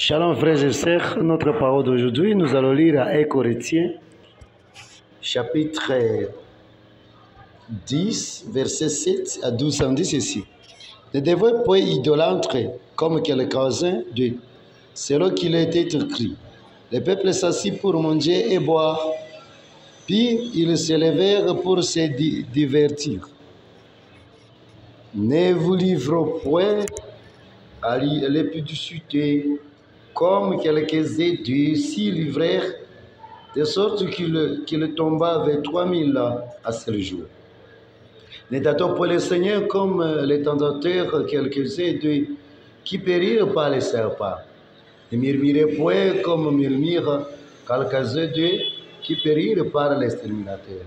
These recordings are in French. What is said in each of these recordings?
Shalom frères et sœurs, notre parole d'aujourd'hui, nous allons lire à 1 Corinthiens, chapitre 10, verset 7 à 12, on dit ceci. Ne devez pas idolâtrer comme quelques-uns d'eux, selon qu'il a été écrit. Les peuples s'assit pour manger et boire, puis ils se levèrent pour se divertir. Ne vous livrez point à l'épudicité, comme quelques-uns d'eux s'y livrèrent, de sorte qu'il tomba avec 3000 à ce jour. N'étant pas le Seigneur comme les tentateurs, quelques-uns d'eux qui périrent par les serpents. Ne murmurez point comme murmurent quelques-uns d'eux qui périrent par l'exterminateur.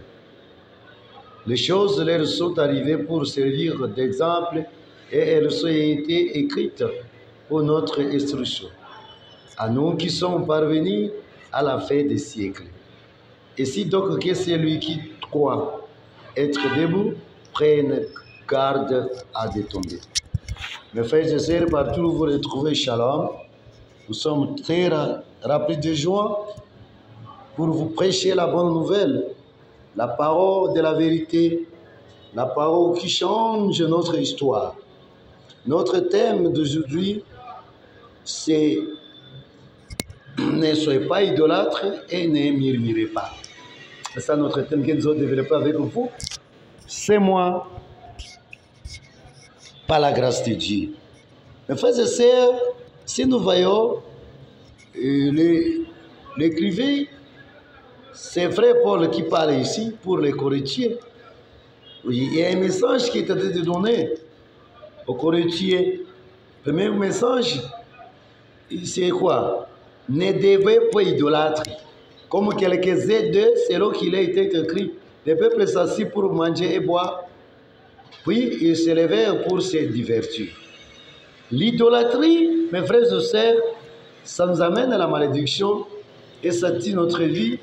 Les choses leur sont arrivées pour servir d'exemple et elles ont été écrites pour notre instruction, à nous qui sommes parvenus à la fin des siècles. Et si donc que celui qui croit être debout prenne garde à détomber. Mes frères et sœurs, partout où vous retrouvez Shalom, nous sommes très remplis de joie pour vous prêcher la bonne nouvelle, la parole de la vérité, la parole qui change notre histoire. Notre thème d'aujourd'hui, c'est « Ne soyez pas idolâtres et ne murmurez pas ». C'est ça notre thème que nous avons développé avec vous. C'est moi, par la grâce de Dieu. Mes frères et sœurs, si nous voyons l'écrivain, c'est vrai Paul qui parle ici pour les Corinthiens. Il y a un message qui est en train de donner aux Corinthiens. Le même message, c'est quoi? Ne devez pas idolâtrer, comme quelques-uns d'eux, selon qu'il a été écrit. Les peuples s'assit pour manger et boire, puis ils se levèrent pour se divertir. L'idolâtrie, mes frères et sœurs, ça nous amène à la malédiction et ça tue notre vie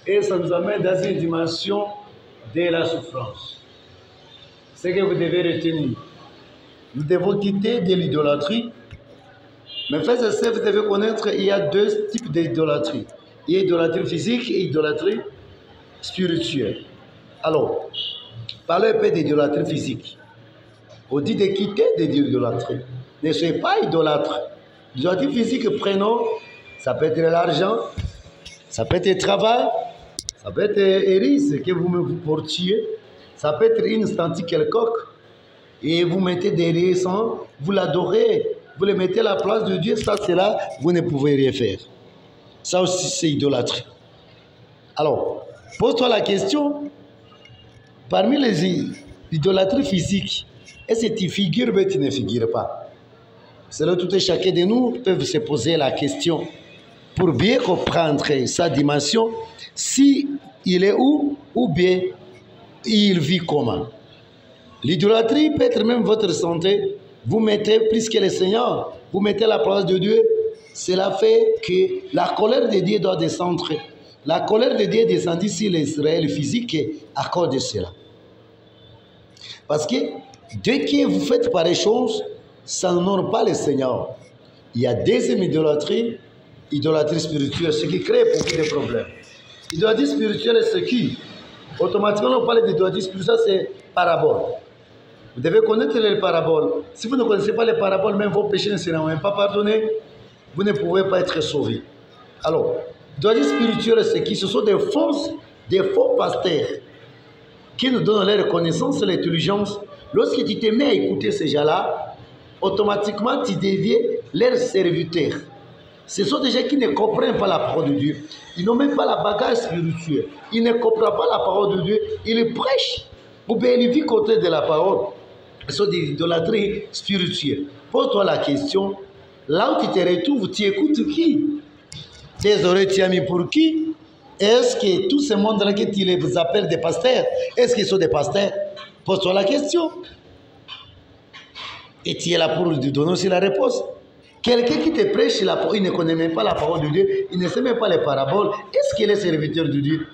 et ça nous amène dans une dimension de la souffrance. Ce que vous devez retenir. Nous devons quitter de l'idolâtrie. Mes frères et sœurs, vous devez connaître qu'il y a deux types d'idolâtrie. Il y a idolâtrie physique et idolâtrie spirituelle. Alors, parlons un peu d'idolâtrie physique. On dit de quitter de l'idolâtrie. Ne soyez pas idolâtre. L'idolâtrie physique, prenons, ça peut être l'argent, ça peut être le travail, ça peut être Eris que vous portiez, ça peut être une statue quelconque, et vous mettez derrière ça, vous l'adorez, vous le mettez à la place de Dieu, ça c'est là, vous ne pouvez rien faire. Ça aussi c'est idolâtrie. Alors, pose-toi la question, parmi les idolâtries physiques, est-ce que tu figures ou tu ne figures pas? C'est là tout et chacun de nous peut se poser la question pour bien comprendre sa dimension, si il est où ou bien il vit comment. L'idolâtrie peut être même votre santé. Vous mettez plus que le Seigneur, vous mettez la place de Dieu. Cela fait que la colère de Dieu doit descendre. La colère de Dieu est descendue sur l'Israël physique à cause de cela. Parce que dès que vous faites pareille chose, ça n'honore pas le Seigneur. Il y a deuxième idolâtrie spirituelle, ce qui crée beaucoup de problèmes. Idolâtrie spirituelle, c'est qui? Automatiquement, on parle d'idolâtrie spirituelle, c'est parabole. Vous devez connaître les paraboles. Si vous ne connaissez pas les paraboles, même vos péchés ne seront même pas pardonnés, vous ne pouvez pas être sauvés. Alors, l'idolâtrie spirituelle, c'est qui? Ce sont des faux pasteurs qui nous donnent leur connaissance et l'intelligence. Lorsque tu te mets à écouter ces gens-là, automatiquement, tu deviens leur serviteur. Ce sont des gens qui ne comprennent pas la parole de Dieu. Ils n'ont même pas la bagage spirituelle. Ils ne comprennent pas la parole de Dieu. Ils prêchent pour bien vivre côté de la parole. Ce sont des idolâtries spirituelles. Pose-toi la question, là où tu te retrouves, tu écoutes qui? Tes oreilles, tu as mis pour qui? Est-ce que tout ce monde-là que tu les appelles des pasteurs, est-ce qu'ils sont des pasteurs? Pose-toi la question. Et tu es là pour lui donner aussi la réponse. Quelqu'un qui te prêche la parole, il ne connaît même pas la parole de Dieu, il ne sait même pas les paraboles. Est-ce qu'il est serviteur de Dieu?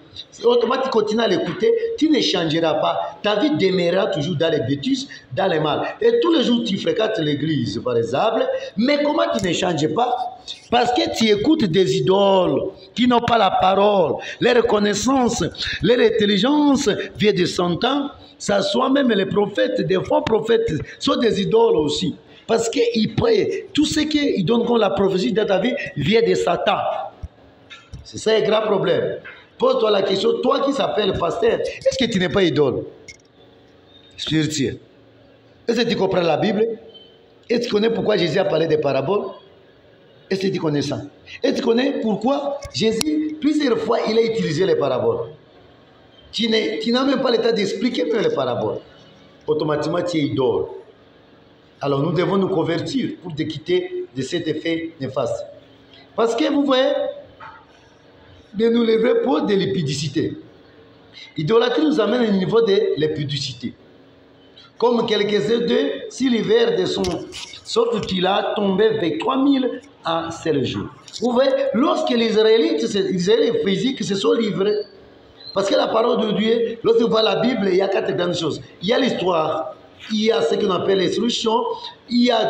Autrement, tu continues à l'écouter, tu ne changeras pas. Ta vie demeurera toujours dans les bêtises, dans les mal. Et tous les jours, tu fréquentes l'église, par exemple. Mais comment tu ne changes pas? Parce que tu écoutes des idoles qui n'ont pas la parole. Les reconnaissances, leur intelligence vient de 100 ans. Ça soit même les prophètes, des faux prophètes, sont des idoles aussi. Parce qu'ils prient. Tout ce qu'ils donnent comme la prophétie dans ta vie vient de Satan. C'est ça un grand problème. Pose-toi la question, toi qui s'appelles pasteur, est-ce que tu n'es pas idole spirituel? Est-ce que tu comprends la Bible? Est-ce que tu connais pourquoi Jésus a parlé des paraboles? Est-ce que tu connais ça? Est-ce que tu connais pourquoi Jésus, plusieurs fois, il a utilisé les paraboles? Tu n'as même pas le temps d'expliquer même les paraboles. Automatiquement, tu es idole. Alors nous devons nous convertir pour te quitter de cet effet néfaste. Parce que vous voyez, de nous lever pour de l'épidicité. L'idolâtrie nous amène au niveau de l'épidicité. Comme quelques-uns d'eux, si l'hiver de son sorte qu'il a tombé avec 3000 en seul jour. Vous voyez, lorsque les Israélites physiques se sont livrés, parce que la parole de Dieu, lorsque vous voyez la Bible, il y a 4 grandes choses. Il y a l'histoire. Il y a ce qu'on appelle les solutions. Il y a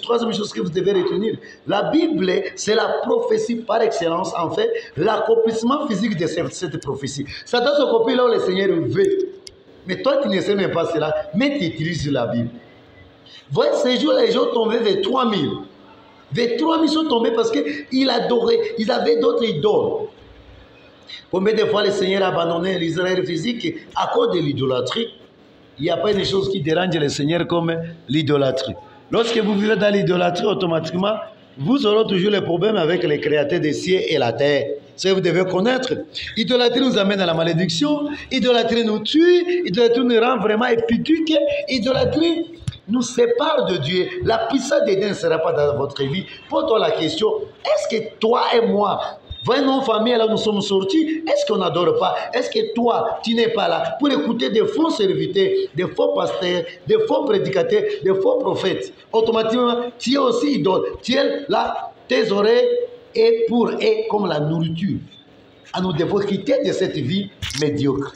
troisième chose que vous devez retenir. La Bible, c'est la prophétie par excellence, en fait, l'accomplissement physique de cette prophétie. Ça doit s'accomplir là où le Seigneur veut. Mais toi, tu ne sais même pas cela, mais tu utilises la Bible. Voyez, ces jours, les gens tombaient vers 3000. Vers 3000 sont tombés parce qu'ils adoraient, ils avaient d'autres idoles. Combien de fois le Seigneur a abandonné l'Israël physique à cause de l'idolâtrie? Il n'y a pas une chose qui dérange le Seigneur comme l'idolâtrie. Lorsque vous vivez dans l'idolâtrie, automatiquement, vous aurez toujours les problèmes avec les créateurs des cieux et la terre. Ça, vous devez connaître. L'idolâtrie nous amène à la malédiction. L'idolâtrie nous tue. L'idolâtrie nous rend vraiment épiduques. L'idolâtrie nous sépare de Dieu. La puissance de Dieu ne sera pas dans votre vie. Pose-toi la question, est-ce que toi et moi, voyez nos familles, là nous sommes sortis, est-ce qu'on n'adore pas? Est-ce que toi, tu n'es pas là pour écouter des faux serviteurs, des faux pasteurs, des faux prédicateurs, des faux prophètes? Automatiquement, tu es aussi idole. Tu es là, tes oreilles et pour eux comme la nourriture. À nous devons quitter de cette vie médiocre.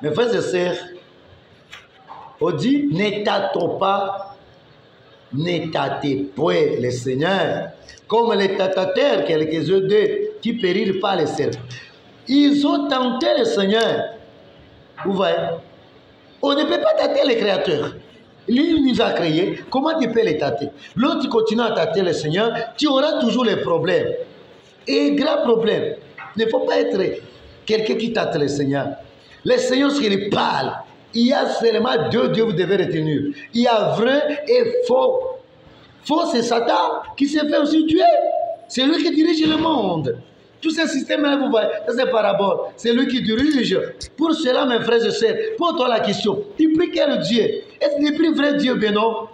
Mes frères et sœurs, on dit, ne tâtons pas, ne tâtez point le Seigneur, comme les tâtateurs, quelques-uns d'eux, qui périrent par les serpents. Ils ont tenté le Seigneur. Vous voyez, on ne peut pas tâter le Créateur. Lui nous a créés, comment tu peux les tâter? L'autre, tu continues à tâter le Seigneur, tu auras toujours les problèmes. Et grand problème, il ne faut pas être quelqu'un qui tâte le Seigneur. Le Seigneur, s'il parle, il y a seulement 2 dieux que vous devez retenir. Il y a vrai et faux. Faux, c'est Satan qui s'est fait aussi tuer. C'est lui qui dirige le monde. Tout ce système-là, vous voyez, c'est parabole. C'est lui qui dirige. Pour cela, mes frères et sœurs, pose-toi la question. Tu pries quel Dieu? Est-ce que tu pries vrai Dieu? Ben non.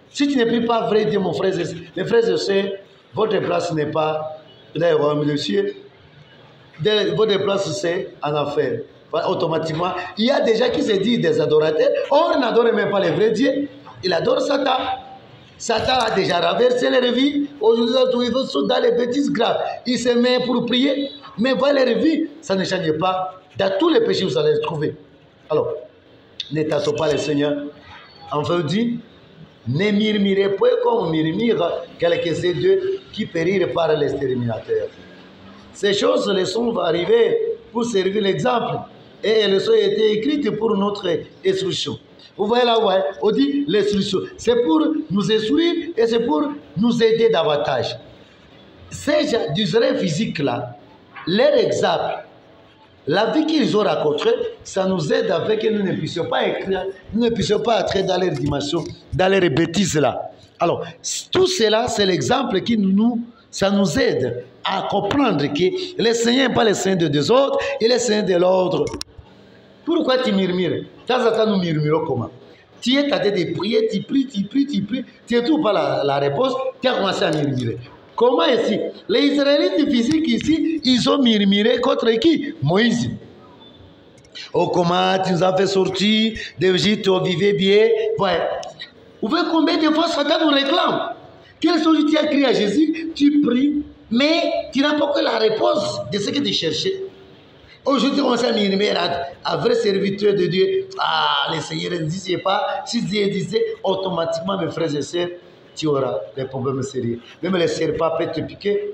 Si tu ne pries pas vrai Dieu, mon frère, mes frères et sœurs, votre place n'est pas dans le royaume de Dieu. Votre place, c'est en affaire. Automatiquement, il y a des gens qui se disent des adorateurs. Or, ils n'adorent même pas le vrai Dieu. Ils adorent Satan. Satan a déjà renversé les vies. Aujourd'hui, ils sont dans les bêtises graves. Ils se mettent pour prier. Mais voilà les vies, ça ne change pas. Dans tous les péchés, vous allez les trouver. Alors, ne tâtons pas le Seigneur. Enfin, on dit, ne murmurez point comme murmure quelques-uns d'eux qui périrent par l'exterminateur. Ces choses les sont arrivées pour servir l'exemple. Et elles ont été écrites pour notre instruction. Vous voyez là, ouais, on dit l'instruction. C'est pour nous instruire et c'est pour nous aider davantage. Ces gens d'Israël physique là, leur exemple, la vie qu'ils ont racontée, ça nous aide afin que nous ne puissions pas écrire, nous ne puissions pas entrer dans leur dimension, dans leurs bêtises là. Alors, tout cela, c'est l'exemple qui ça nous aide à comprendre que le Seigneur n'est pas le Seigneur de deux autres, il est le Seigneur de l'ordre. Pourquoi tu murmures? De temps en temps, nous murmurons comment? Tu es tenté de prier, tu pries, tu ne trouves pas la réponse, tu as commencé à murmurer. Comment ici? Les Israélites physiques ici, ils ont murmuré contre qui? Moïse. Oh, comment tu nous as fait sortir d'Égypte, on vivait bien. Ouais. Vous voyez combien de fois Satan nous réclame? Quelle chose tu as crié à Jésus? Tu pries, mais tu n'as pas que la réponse de ce que tu cherchais. Aujourd'hui, on s'est mis à vrai serviteur de Dieu. Ah, le Seigneur ne disait pas. Si Dieu disait, automatiquement, mes frères et sœurs, tu auras des problèmes sérieux. Même les serpents peuvent te piquer.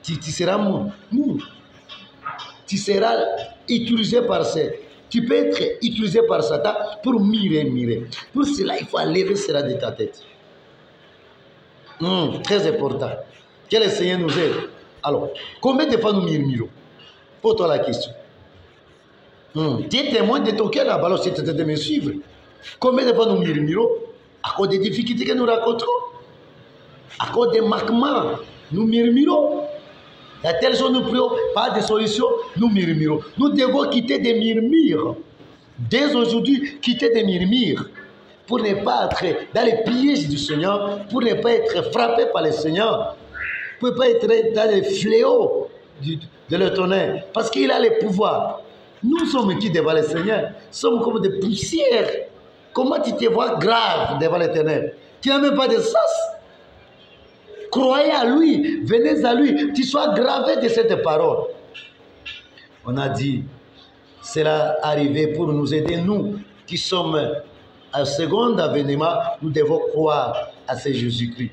Tu seras mou. Tu seras utilisé par ça. Tu peux être utilisé par Satan pour mirer. Pour cela, il faut enlever cela de ta tête. Très important. Que le Seigneur nous aide. Alors, combien de fois nous murmurons? Pose-toi la question. Tu es témoin de ton cœur là-bas, alors c'est de me suivre. Combien de fois nous murmurons? À cause des difficultés que nous racontons, à cause des manquements, nous murmurons. Il y a telle chose, nous prions, pas de solution, nous murmurons. Nous devons quitter des murmures. Dès aujourd'hui, quitter des murmures pour ne pas être dans les pièges du Seigneur, pour ne pas être frappé par le Seigneur, pour ne pas être dans les fléaux de l'éternel, parce qu'il a le pouvoir. Nous sommes qui devant le Seigneur? Nous sommes comme des poussières. Comment tu te vois grave devant l'éternel? Tu n'as même pas de sens. Croyez à lui, venez à lui, tu sois gravé de cette parole. On a dit, cela arrivé pour nous aider, nous qui sommes à second avènement, nous devons croire à ce Jésus-Christ.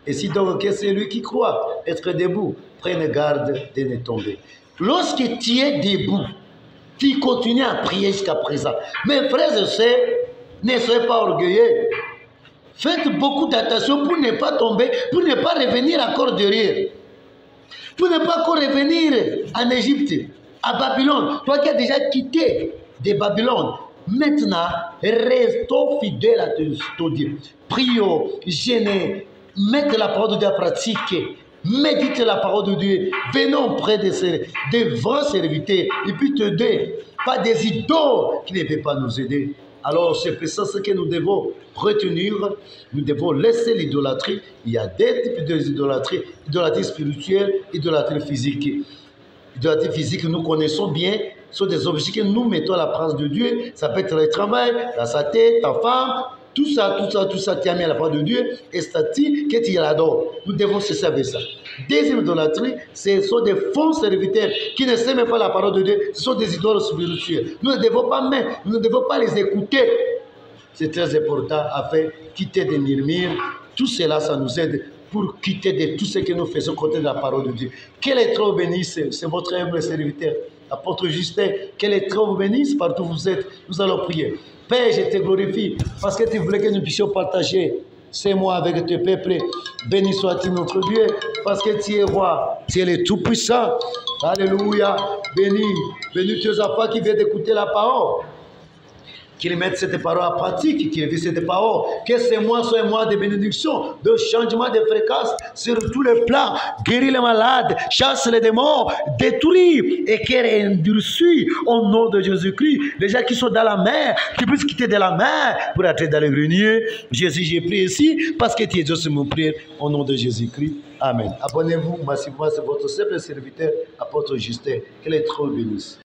Et si donc c'est lui qui croit, être debout, prenez garde de ne tomber. Lorsque tu es debout, tu continues à prier jusqu'à présent. Mes frères et sœurs, ne soyez pas orgueilleux. Faites beaucoup d'attention pour ne pas tomber, pour ne pas revenir encore derrière. Pour ne pas encore revenir en Égypte, à Babylone. Toi qui as déjà quitté de Babylone, maintenant, restons fidèles à ton Dieu. Prions, jeûnez, mettez la parole de Dieu à pratique. Méditez la parole de Dieu. Venons près des vrais serviteurs et puis t'aider. Pas des idoles qui ne peuvent pas nous aider. Alors, c'est pour ça que nous devons retenir, nous devons laisser l'idolâtrie. Il y a des types d'idolâtrie, idolâtrie spirituelle, idolâtrie physique. L'idolâtrie physique, nous connaissons bien, ce sont des objets que nous mettons à la place de Dieu. Ça peut être le travail, la santé, ta femme, tout ça, tu as mis à la place de Dieu et statut que tu l'adores. Nous devons se servir ça. Deuxième idolâtrie, ce sont des faux serviteurs qui ne s'aiment pas la parole de Dieu. Ce sont des idoles spirituelles. Nous ne devons pas même, nous ne devons pas les écouter. C'est très important afin de quitter des murmures. Tout cela, ça nous aide pour quitter de tout ce que nous faisons côté de la parole de Dieu. Qu'elle est trop bénie, c'est votre humble serviteur, apôtre Justin. Qu'elle est trop bénisse partout où vous êtes. Nous allons prier. Père, je te glorifie parce que tu voulais que nous puissions partager ces mois avec tes peuples. Béni soit-il notre Dieu parce que tu es roi, tu es le tout-puissant. Alléluia. Béni tes enfants qui viennent d'écouter la parole. Qu'ils mettent cette parole en pratique, qu'ils vivent cette parole. Que ces mois soient un mois de bénédiction, de changement de fréquence sur tous les plans. Guérir les malades, chasse les démons, détruire et qu'elle endurcit au nom de Jésus-Christ. Les gens qui sont dans la mer, qui puissent quitter de la mer pour être dans le grenier. Jésus, j'ai prié ici parce que tu es Dieu, c'est mon prière au nom de Jésus-Christ. Amen. Abonnez-vous massivement, c'est votre simple serviteur, apôtre Justin. Que les trop bénisse.